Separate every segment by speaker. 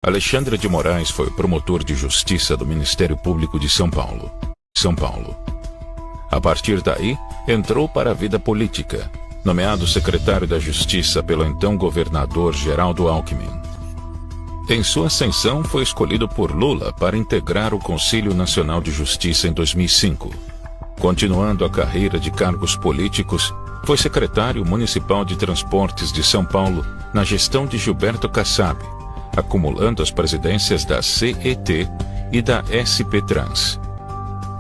Speaker 1: Alexandre de Moraes foi promotor de justiça do Ministério Público de São Paulo. A partir daí, entrou para a vida política, nomeado secretário da Justiça pelo então governador Geraldo Alckmin. Em sua ascensão, foi escolhido por Lula para integrar o Conselho Nacional de Justiça em 2005. Continuando a carreira de cargos políticos, foi secretário municipal de Transportes de São Paulo na gestão de Gilberto Kassab, acumulando as presidências da CET e da SP Trans.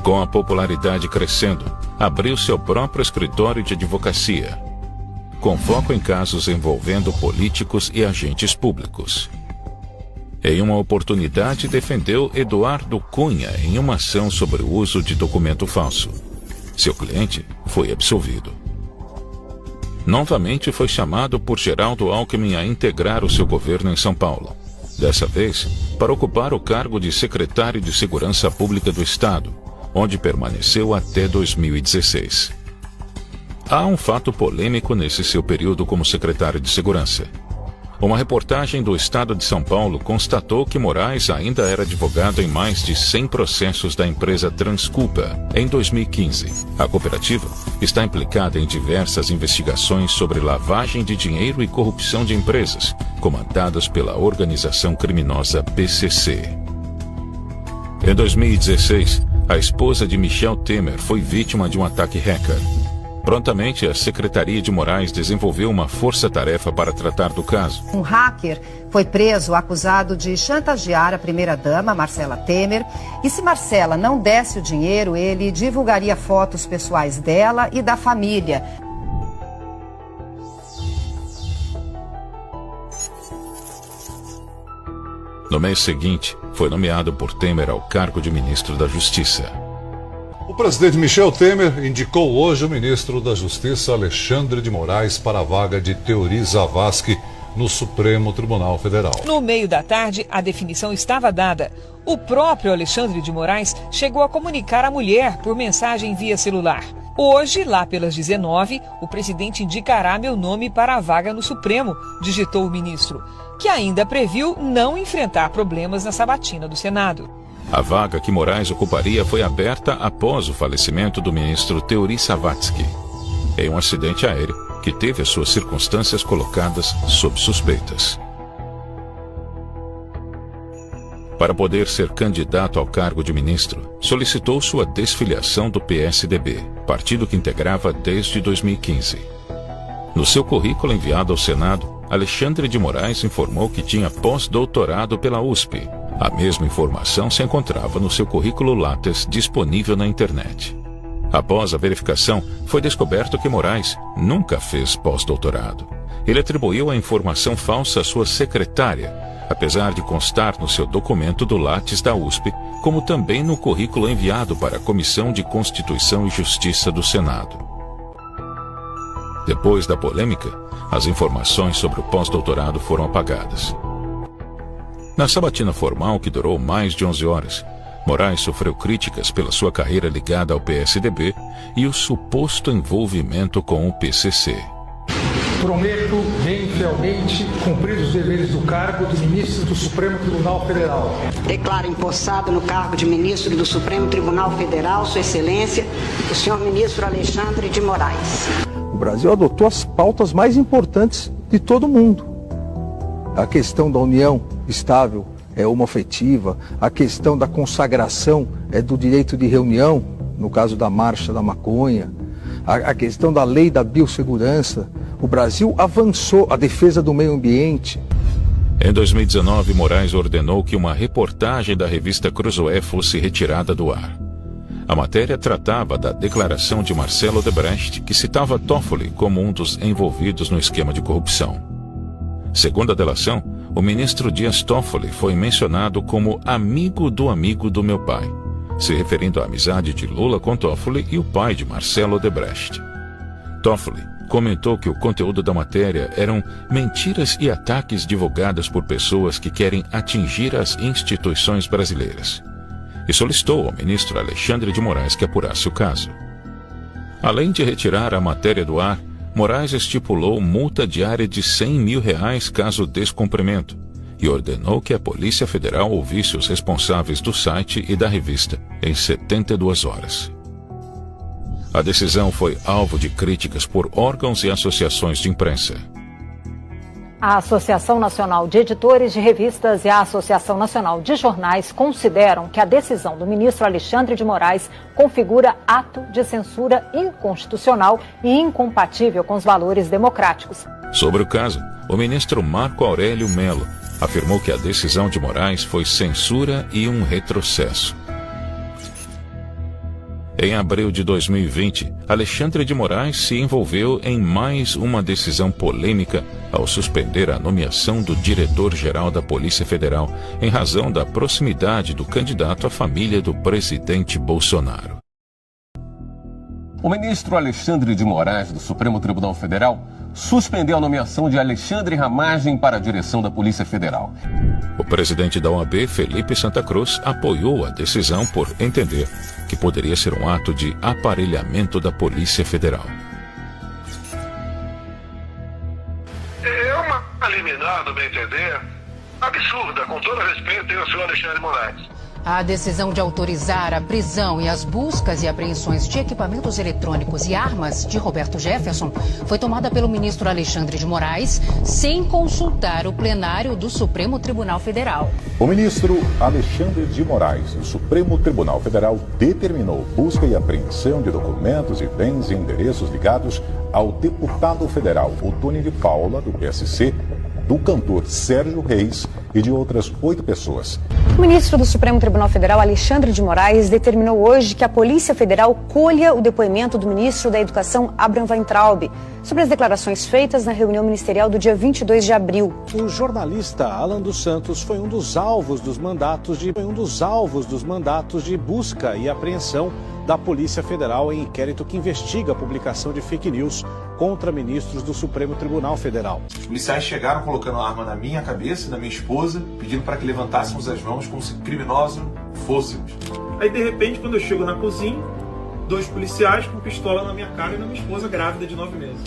Speaker 1: Com a popularidade crescendo, abriu seu próprio escritório de advocacia, com foco em casos envolvendo políticos e agentes públicos. Em uma oportunidade, defendeu Eduardo Cunha em uma ação sobre o uso de documento falso. Seu cliente foi absolvido. Novamente foi chamado por Geraldo Alckmin a integrar o seu governo em São Paulo. Dessa vez, para ocupar o cargo de secretário de Segurança Pública do Estado, onde permaneceu até 2016. Há um fato polêmico nesse seu período como secretário de Segurança. Uma reportagem do Estado de São Paulo constatou que Moraes ainda era advogado em mais de 100 processos da empresa Transculpa em 2015. A cooperativa está implicada em diversas investigações sobre lavagem de dinheiro e corrupção de empresas, comandadas pela organização criminosa PCC. Em 2016, a esposa de Michel Temer foi vítima de um ataque hacker. Prontamente, a Secretaria de Moraes desenvolveu uma força-tarefa para tratar do caso.
Speaker 2: Um hacker foi preso acusado de chantagear a primeira-dama, Marcela Temer, e se Marcela não desse o dinheiro, ele divulgaria fotos pessoais dela e da família.
Speaker 1: No mês seguinte, foi nomeado por Temer ao cargo de ministro da Justiça.
Speaker 3: O presidente Michel Temer indicou hoje o ministro da Justiça, Alexandre de Moraes, para a vaga de Teori Zavascki no Supremo Tribunal Federal.
Speaker 4: No meio da tarde, a definição estava dada. O próprio Alexandre de Moraes chegou a comunicar à mulher por mensagem via celular. Hoje, lá pelas 19, o presidente indicará meu nome para a vaga no Supremo, digitou o ministro, que ainda previu não enfrentar problemas na sabatina do Senado.
Speaker 1: A vaga que Moraes ocuparia foi aberta após o falecimento do ministro Teori Zavascki, em um acidente aéreo que teve as suas circunstâncias colocadas sob suspeitas. Para poder ser candidato ao cargo de ministro, solicitou sua desfiliação do PSDB, partido que integrava desde 2015. No seu currículo enviado ao Senado, Alexandre de Moraes informou que tinha pós-doutorado pela USP. A mesma informação se encontrava no seu currículo Lattes disponível na internet. Após a verificação, foi descoberto que Moraes nunca fez pós-doutorado. Ele atribuiu a informação falsa à sua secretária, apesar de constar no seu documento do Lattes da USP, como também no currículo enviado para a Comissão de Constituição e Justiça do Senado. Depois da polêmica, as informações sobre o pós-doutorado foram apagadas. Na sabatina formal, que durou mais de 11 horas, Moraes sofreu críticas pela sua carreira ligada ao PSDB e o suposto envolvimento com o PCC.
Speaker 5: Prometo bem fielmente cumprir os deveres do cargo de ministro do Supremo Tribunal Federal.
Speaker 6: Declaro empossado no cargo de ministro do Supremo Tribunal Federal, Sua Excelência, o senhor ministro Alexandre de Moraes.
Speaker 7: O Brasil adotou as pautas mais importantes de todo o mundo. A questão da união estável homoafetiva, a questão da consagração do direito de reunião, no caso da marcha da maconha, a questão da lei da biossegurança. O Brasil avançou a defesa do meio ambiente.
Speaker 1: Em 2019, Moraes ordenou que uma reportagem da revista Cruzoé fosse retirada do ar. A matéria tratava da declaração de Marcelo Odebrecht, que citava Toffoli como um dos envolvidos no esquema de corrupção. Segundo a delação, o ministro Dias Toffoli foi mencionado como amigo do meu pai, se referindo à amizade de Lula com Toffoli e o pai de Marcelo Odebrecht. Toffoli comentou que o conteúdo da matéria eram mentiras e ataques divulgadas por pessoas que querem atingir as instituições brasileiras, e solicitou ao ministro Alexandre de Moraes que apurasse o caso. Além de retirar a matéria do ar, Moraes estipulou multa diária de R$100 mil caso descumprimento e ordenou que a Polícia Federal ouvisse os responsáveis do site e da revista em 72 horas. A decisão foi alvo de críticas por órgãos e associações de imprensa.
Speaker 8: A Associação Nacional de Editores de Revistas e a Associação Nacional de Jornais consideram que a decisão do ministro Alexandre de Moraes configura ato de censura inconstitucional e incompatível com os valores democráticos.
Speaker 1: Sobre o caso, o ministro Marco Aurélio Mello afirmou que a decisão de Moraes foi censura e um retrocesso. Em abril de 2020, Alexandre de Moraes se envolveu em mais uma decisão polêmica ao suspender a nomeação do diretor-geral da Polícia Federal em razão da proximidade do candidato à família do presidente Bolsonaro.
Speaker 9: O ministro Alexandre de Moraes, do Supremo Tribunal Federal, suspendeu a nomeação de Alexandre Ramagem para a direção da Polícia Federal.
Speaker 1: O presidente da OAB, Felipe Santa Cruz, apoiou a decisão por entender que poderia ser um ato de aparelhamento da Polícia Federal.
Speaker 10: É uma liminar, no meu entender, absurda, com todo respeito ao senhor Alexandre de Moraes.
Speaker 11: A decisão de autorizar a prisão e as buscas e apreensões de equipamentos eletrônicos e armas de Roberto Jefferson foi tomada pelo ministro Alexandre de Moraes sem consultar o plenário do Supremo Tribunal Federal.
Speaker 12: O ministro Alexandre de Moraes, do Supremo Tribunal Federal, determinou busca e apreensão de documentos e bens e endereços ligados ao deputado federal Ottoni de Paula, do PSC, do cantor Sérgio Reis e de outras 8 pessoas.
Speaker 8: O ministro do Supremo Tribunal Federal, Alexandre de Moraes, determinou hoje que a Polícia Federal colha o depoimento do ministro da Educação, Abraham Weintraub, sobre as declarações feitas na reunião ministerial do dia 22 de abril.
Speaker 13: O jornalista Alan dos Santos foi um dos alvos dos mandatos de busca e apreensão da Polícia Federal em inquérito que investiga a publicação de fake news contra ministros do Supremo Tribunal Federal.
Speaker 14: Os policiais chegaram colocando a arma na minha cabeça e na minha esposa, pedindo para que levantássemos as mãos como se criminosos fôssemos.
Speaker 15: Aí, de repente, quando eu chego na cozinha, 2 policiais com pistola na minha cara e na minha esposa grávida de 9 meses.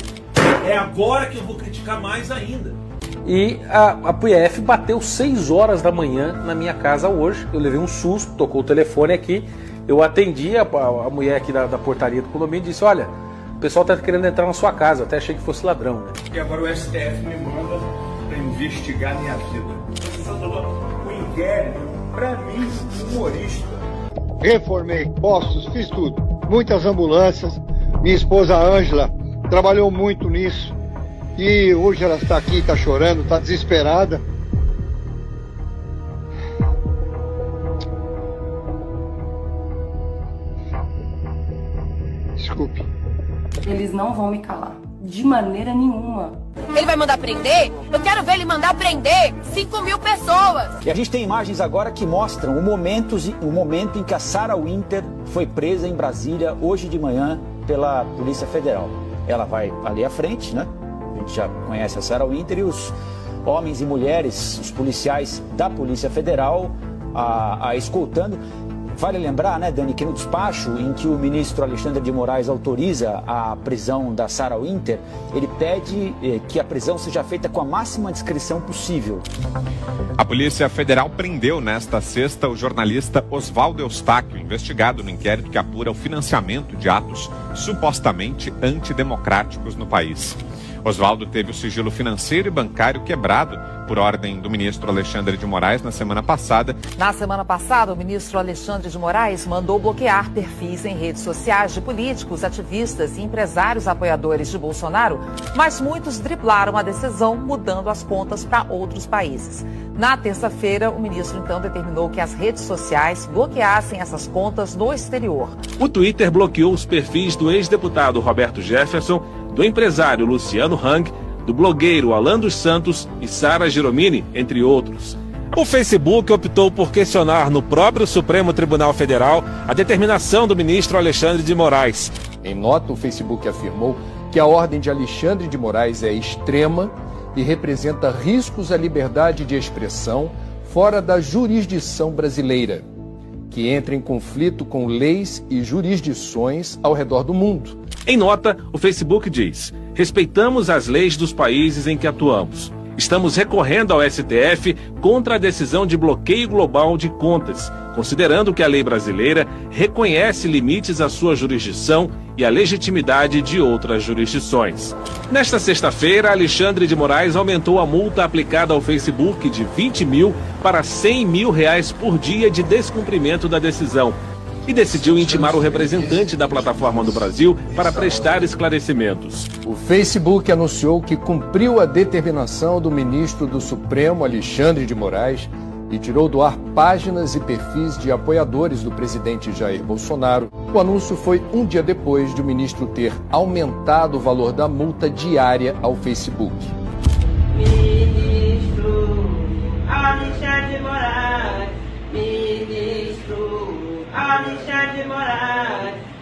Speaker 15: É agora que eu vou criticar mais ainda.
Speaker 16: E a PF bateu 6 horas da manhã na minha casa hoje. Eu levei um susto, tocou o telefone aqui. Eu atendi a mulher aqui da portaria do condomínio e disse: olha, o pessoal está querendo entrar na sua casa, até achei que fosse ladrão. Né?
Speaker 15: E agora o STF me manda para investigar minha vida. O inquérito, para mim, humorista.
Speaker 17: Reformei postos, fiz tudo. Muitas ambulâncias. Minha esposa Ângela trabalhou muito nisso. E hoje ela está aqui, está chorando, está desesperada. Desculpe.
Speaker 18: Eles não vão me calar. De maneira nenhuma.
Speaker 19: Ele vai mandar prender? Eu quero ver ele mandar prender 5.000 pessoas.
Speaker 20: E a gente tem imagens agora que mostram o momento em que a Sarah Winter foi presa em Brasília hoje de manhã pela Polícia Federal. Ela vai ali à frente, né? A gente já conhece a Sarah Winter e os homens e mulheres, os policiais da Polícia Federal a escoltando. Vale lembrar, né, Dani, que no despacho em que o ministro Alexandre de Moraes autoriza a prisão da Sarah Winter, ele pede que a prisão seja feita com a máxima discrição possível.
Speaker 21: A Polícia Federal prendeu nesta sexta o jornalista Oswaldo Eustáquio, investigado no inquérito que apura o financiamento de atos supostamente antidemocráticos no país. Oswaldo teve o sigilo financeiro e bancário quebrado por ordem do ministro Alexandre de Moraes na semana passada.
Speaker 4: Na semana passada, o ministro Alexandre de Moraes mandou bloquear perfis em redes sociais de políticos, ativistas e empresários apoiadores de Bolsonaro, mas muitos driblaram a decisão, mudando as contas para outros países. Na terça-feira, o ministro então determinou que as redes sociais bloqueassem essas contas no exterior.
Speaker 22: O Twitter bloqueou os perfis do ex-deputado Roberto Jefferson, do empresário Luciano Hang, do blogueiro Alan dos Santos e Sara Giromini, entre outros. O Facebook optou por questionar no próprio Supremo Tribunal Federal a determinação do ministro Alexandre de Moraes.
Speaker 23: Em nota, o Facebook afirmou que a ordem de Alexandre de Moraes é extrema e representa riscos à liberdade de expressão fora da jurisdição brasileira, que entra em conflito com leis e jurisdições ao redor do mundo.
Speaker 22: Em nota, o Facebook diz: respeitamos as leis dos países em que atuamos. Estamos recorrendo ao STF contra a decisão de bloqueio global de contas, considerando que a lei brasileira reconhece limites à sua jurisdição e à legitimidade de outras jurisdições. Nesta sexta-feira, Alexandre de Moraes aumentou a multa aplicada ao Facebook de 20 mil para 100 mil reais por dia de descumprimento da decisão e decidiu intimar o representante da plataforma do Brasil para prestar esclarecimentos.
Speaker 23: O Facebook anunciou que cumpriu a determinação do ministro do Supremo, Alexandre de Moraes, e tirou do ar páginas e perfis de apoiadores do presidente Jair Bolsonaro. O anúncio foi um dia depois de o ministro ter aumentado o valor da multa diária ao Facebook.
Speaker 2: Ministro Alexandre de Moraes, ministro Alexandre de Moraes.